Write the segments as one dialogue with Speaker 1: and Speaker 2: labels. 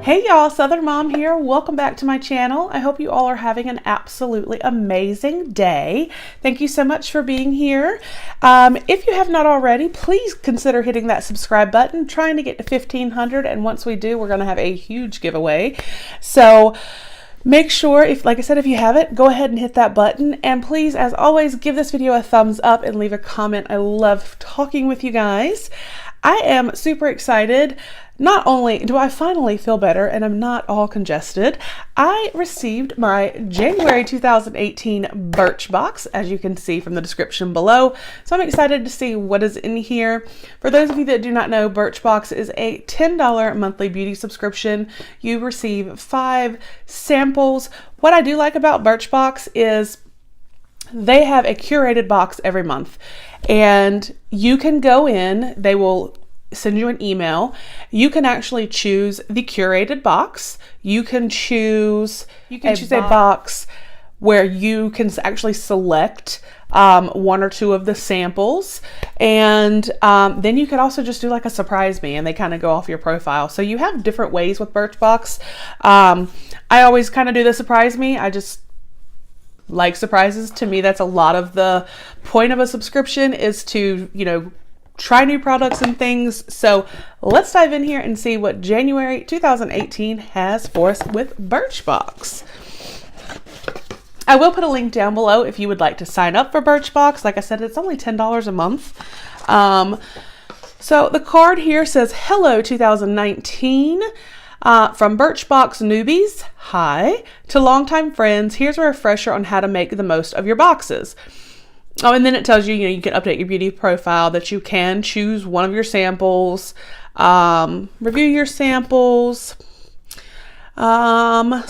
Speaker 1: Hey y'all, Southern Mom here. Welcome back to my channel. I hope you all are having an absolutely amazing day. Thank you so much for being here. If you have not already, please consider hitting that subscribe button, trying to get to 1,500. And once we do, we're going to have a huge giveaway. So make sure, like I said, if you haven't, go ahead and hit that button. And please, as always, give this video a thumbs up and leave a comment. I love talking with you guys. I am super excited. Not only do I finally feel better and I'm not all congested, I received my January 2018 Birchbox, as you can see from the description below. So I'm excited to see what is in here. For those of you that do not know, Birchbox is a $10 monthly beauty subscription. You receive 5 samples. What I do like about Birchbox is they have a curated box every month, and you can go in, they will send you an email. You can actually choose the curated box. You can choose a box where you can actually select 1 or 2 of the samples, and then you could also just do like a surprise me, and they kind of go off your profile. So you have different ways with Birchbox. I always kind of do the surprise me. I just like surprises. To me, that's a lot of the point of a subscription, is to, you know, try new products and things. So let's dive in here and see what January 2018 has for us with Birchbox. I will put a link down below if you would like to sign up for Birchbox. Like I said, it's only $10 a month. So the card here says, "Hello 2019. From Birchbox newbies, hi, to longtime friends, here's a refresher on how to make the most of your boxes." Oh, and then it tells you, you can update your beauty profile, that you can choose one of your samples, review your samples. And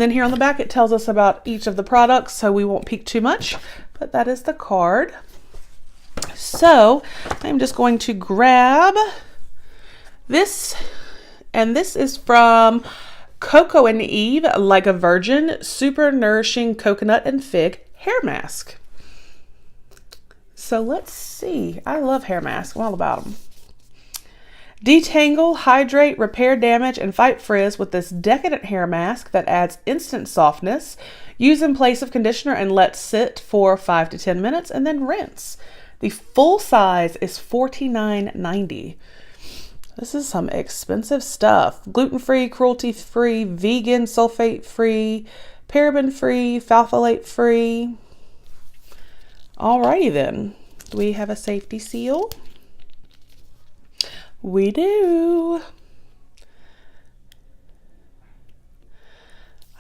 Speaker 1: then here on the back, it tells us about each of the products, so we won't peek too much, but that is the card. So I'm just going to grab this. And this is from Coco and Eve, Like a Virgin, Super Nourishing Coconut and Fig Hair Mask. So let's see. I love hair masks. I'm all about them. Detangle, hydrate, repair damage, and fight frizz with this decadent hair mask that adds instant softness. Use in place of conditioner and let sit for 5 to 10 minutes and then rinse. The full size is $49.90. This is some expensive stuff. Gluten-free, cruelty-free, vegan, sulfate-free, paraben-free, phthalate-free. Alrighty then. Do we have a safety seal? We do.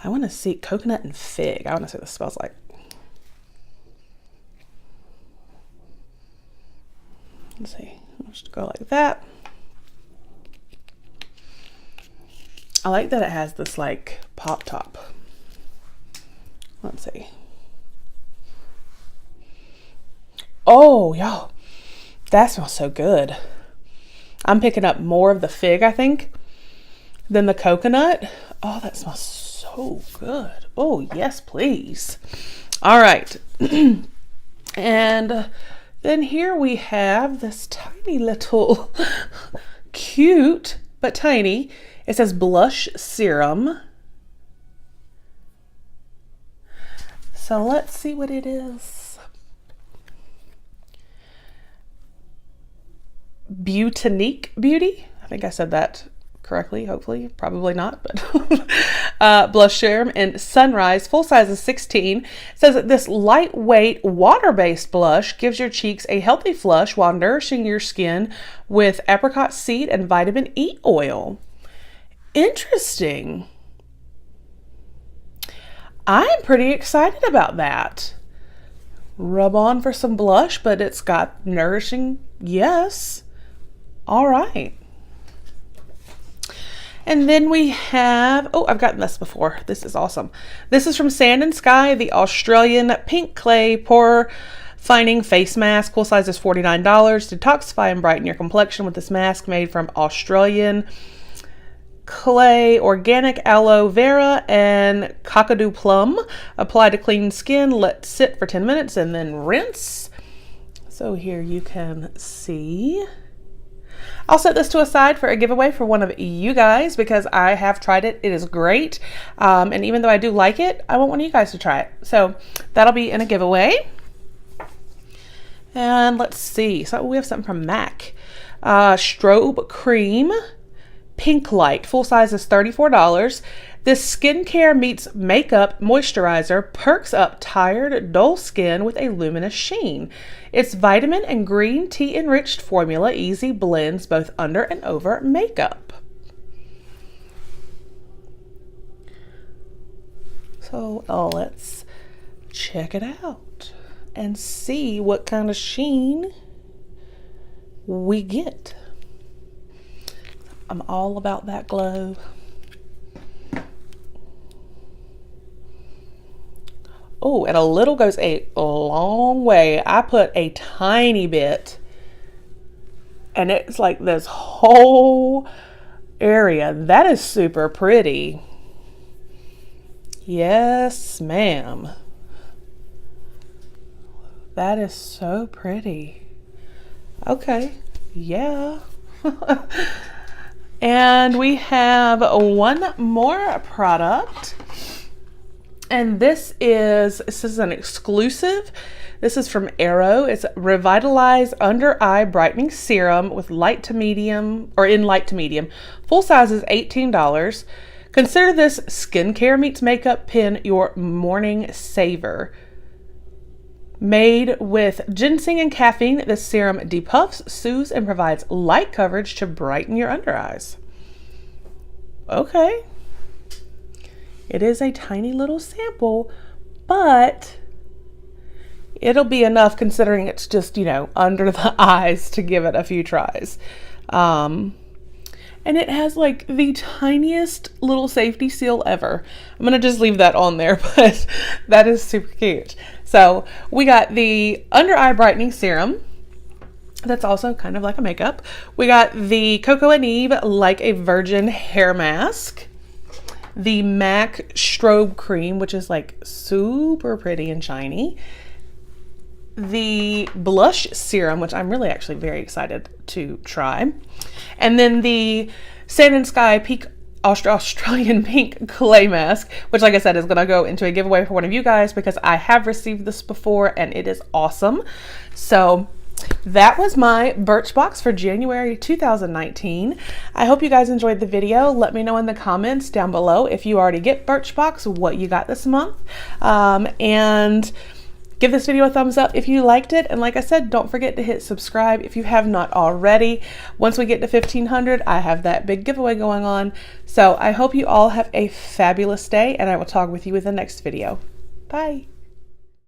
Speaker 1: I want to see coconut and fig. I want to see what this smells like. Let's see. I'll just go like that. I like that it has this like pop top. Let's see. Oh, y'all, that smells so good. I'm picking up more of the fig, I think, than the coconut. Oh, that smells so good. Oh, yes, please. All right. And then here we have this tiny little cute, but tiny. It says Blush Serum. So let's see what it is. Butanique Beauty. I think I said that correctly, hopefully. Probably not, but Blush Serum in Sunrise. Full size is 16. It says that this lightweight water-based blush gives your cheeks a healthy flush while nourishing your skin with apricot seed and vitamin E oil. Interesting. I'm pretty excited about that. Rub on for some blush, but it's got nourishing. Yes. All right. And then we have, oh, I've gotten this before. This is awesome. This is from Sand and Sky, the Australian Pink Clay Pore Fining Face Mask. Full size is $49. Detoxify and brighten your complexion with this mask made from Australian clay, organic aloe vera, and kakadu plum. Apply to clean skin, let sit for 10 minutes, and then rinse. So here you can see. I'll set this to a side for a giveaway for one of you guys because I have tried it. It is great. And even though I do like it, I want one of you guys to try it. So that'll be in a giveaway. And let's see. So we have something from MAC. Strobe Cream Pink Light. Full size is $34. This skincare meets makeup moisturizer perks up tired, dull skin with a luminous sheen. Its vitamin and green tea enriched formula easy blends both under and over makeup. So let's check it out and see what kind of sheen we get. I'm all about that glow. Oh, and a little goes a long way. I put a tiny bit, and it's like this whole area. That is super pretty. Yes, ma'am. That is so pretty. Okay, yeah. And we have one more product. And this is an exclusive. This is from Arrow. It's Revitalized Under Eye Brightening Serum with light to medium, or in light to medium. Full size is $18. Consider this skincare meets makeup pin your morning saver. Made with ginseng and caffeine, this serum depuffs, soothes, and provides light coverage to brighten your under eyes. Okay. It is a tiny little sample, but it'll be enough considering it's just, you know, under the eyes to give it a few tries. And it has like the tiniest little safety seal ever. I'm going to just leave that on there, but that is super cute. So we got the Under Eye Brightening Serum. That's also kind of like a makeup. We got the Coco and Eve Like a Virgin Hair Mask. The MAC Strobe Cream, which is like super pretty and shiny. The Blush Serum, which I'm really actually very excited to try. And then the Sand and Sky Peak Australian Pink Clay Mask, which like I said is going to go into a giveaway for one of you guys because I have received this before and it is awesome. So that was my Birchbox for January 2019. I hope you guys enjoyed the video. Let me know in the comments down below if you already get Birchbox, what you got this month. And give this video a thumbs up if you liked it. And like I said, don't forget to hit subscribe if you have not already. Once we get to 1,500, I have that big giveaway going on. So I hope you all have a fabulous day and I will talk with you in the next video. Bye.